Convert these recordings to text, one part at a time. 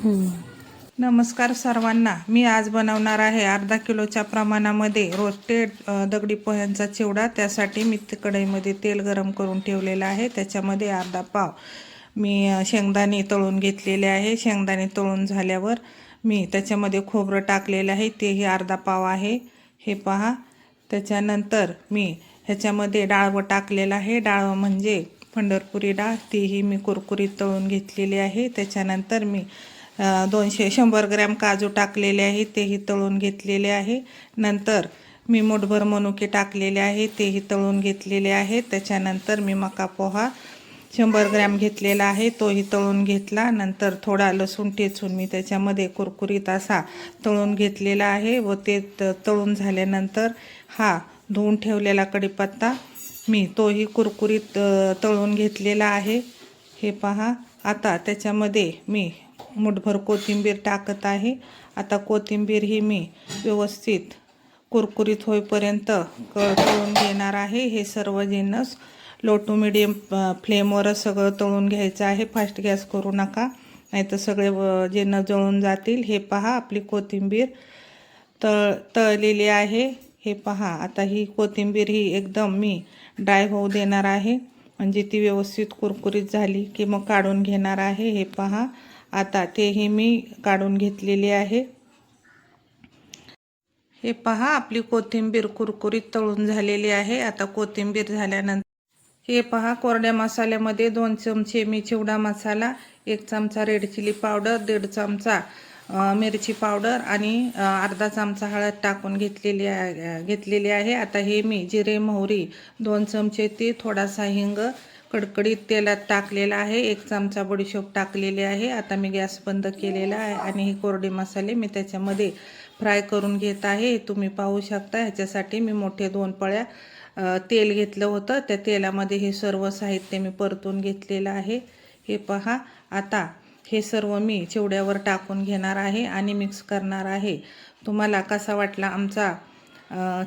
नमस्कार सर्वांना। मी आज बनवणार आहे अर्धा किलोच्या प्रमाणामध्ये रोस्टेड दगडी पोह्यांचा चिवडा। त्यासाठी मी कढईमध्ये तेल गरम करून ठेवलेलं आहे। त्याच्यामध्ये अर्धा पाव मी शेंगदाणे तळून घेतलेले आहे। शेंगदाणे तळून झाल्यावर मी त्याच्यामध्ये खोबरं टाकलेलं आहे, तेही अर्धा पाव आहे, हे पहा। त्याच्यानंतर मी ह्याच्यामध्ये डाळवं टाकलेलं आहे। डाळवं म्हणजे पंढरपुरी डाळ, तीही मी कुरकुरीत तळून घेतलेली आहे। त्याच्यानंतर मी 100 ग्रॅम काजू टाकलेले आहे, तेही तळून घेतलेले आहे। नंतर मी मूठभर मनुके टाकलेले आहे, तेही तळून घेतलेले आहे। त्याच्यानंतर मी मका पोहा 100 ग्रॅम घेतलेला आहे, तोही तळून घेतला। नंतर थोडा लसूण ठेचून मी त्याच्यामध्ये कुरकुरीत असा तळून घेतलेला आहे व ते तळून झाल्यानंतर हा धुवून ठेवलेला कढीपत्ता मी तोही कुरकुरीत तळून घेतलेला आहे, हे पहा। आता त्याच्यामध्ये मी मूठभर कोथिंबीर टाकत आहे। आता कोथिंबीर ही मी व्यवस्थित कुरकुरीत होईपर्यंत तळून घेणार आहे। हे सर्व जिन्नस लो टू मीडियम फ्लेमवर सगळं तळून घ्यायचं आहे, फास्ट गॅस करू नका, नाहीतर सगळे जिन्नस जळून जातील। हे पहा, आपली कोथिंबीर तळलेली आहे, हे पहा। आता ही कोथिंबीर ही एकदम मी ड्राय होऊ देणार आहे, म्हणजे ती व्यवस्थित कुरकुरीत झाली की मग काढून घेणार आहे, हे पहा। आता तेही मी काढून घेतलेली आहे, हे पहा। आपली कोथिंबीर कुरकुरीत तळून झालेली आहे। आता कोथिंबीर झाल्यानंतर हे पहा, कोरड्या मसाल्यामध्ये 2 चमचे मी चिवडा मसाला, 1 चमचा रेड चिली पावडर, 1.5 चमचा मिरची पावडर आणि अर्धा चमचा हळद टाकून घेतलेली आहे। आता हे मी जिरे मोहरी 2 चमचे, ते थोडासा हिंग कडकडीत तेलात टाकलेला आहे, 1 चमचा बडीशोप टाकलेली आहे। आता मी गॅस बंद केलेला आहे आणि हे कोरडे मसाले मी त्याच्यामध्ये फ्राय करून घेत आहे, तुम्ही पाहू शकता। ह्याच्यासाठी मी मोठे 2 पळ्या तेल घेतलं होतं, त्या तेलामध्ये हे सर्व साहित्य मी परतून घेतलेलं आहे, हे पहा। आता हे सर्व मी चिवड्यावर टाकून घेणार आहे आणि मिक्स करणार आहे। तुम्हाला कसा वाटला आमचा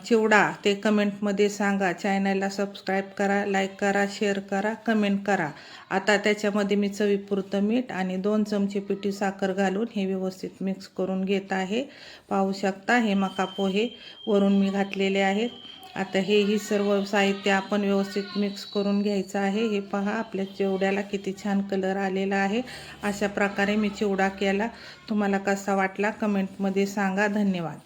चिवडा ते कमेंटमध्ये सांगा। चॅनलला सबस्क्राईब करा, लाईक करा, शेअर करा, कमेंट करा। आता त्याच्यामध्ये मी चवीपुरतं मीठ आणि 2 चमचे पिठी साखर घालून हे व्यवस्थित मिक्स करून घेत आहे, पाहू शकता। हे मका पोहे वरून मी घातलेले आहेत। आता ही सर्व साहित्य आपण व्यवस्थित मिक्स करून घ्यायचं आहे, हे पहा। आपल्या चिवड्याला किती छान कलर आलेला आहे। अशा प्रकारे मी चिवडा केला, तुम्हाला कसा वाटला कमेंटमध्ये सांगा। धन्यवाद।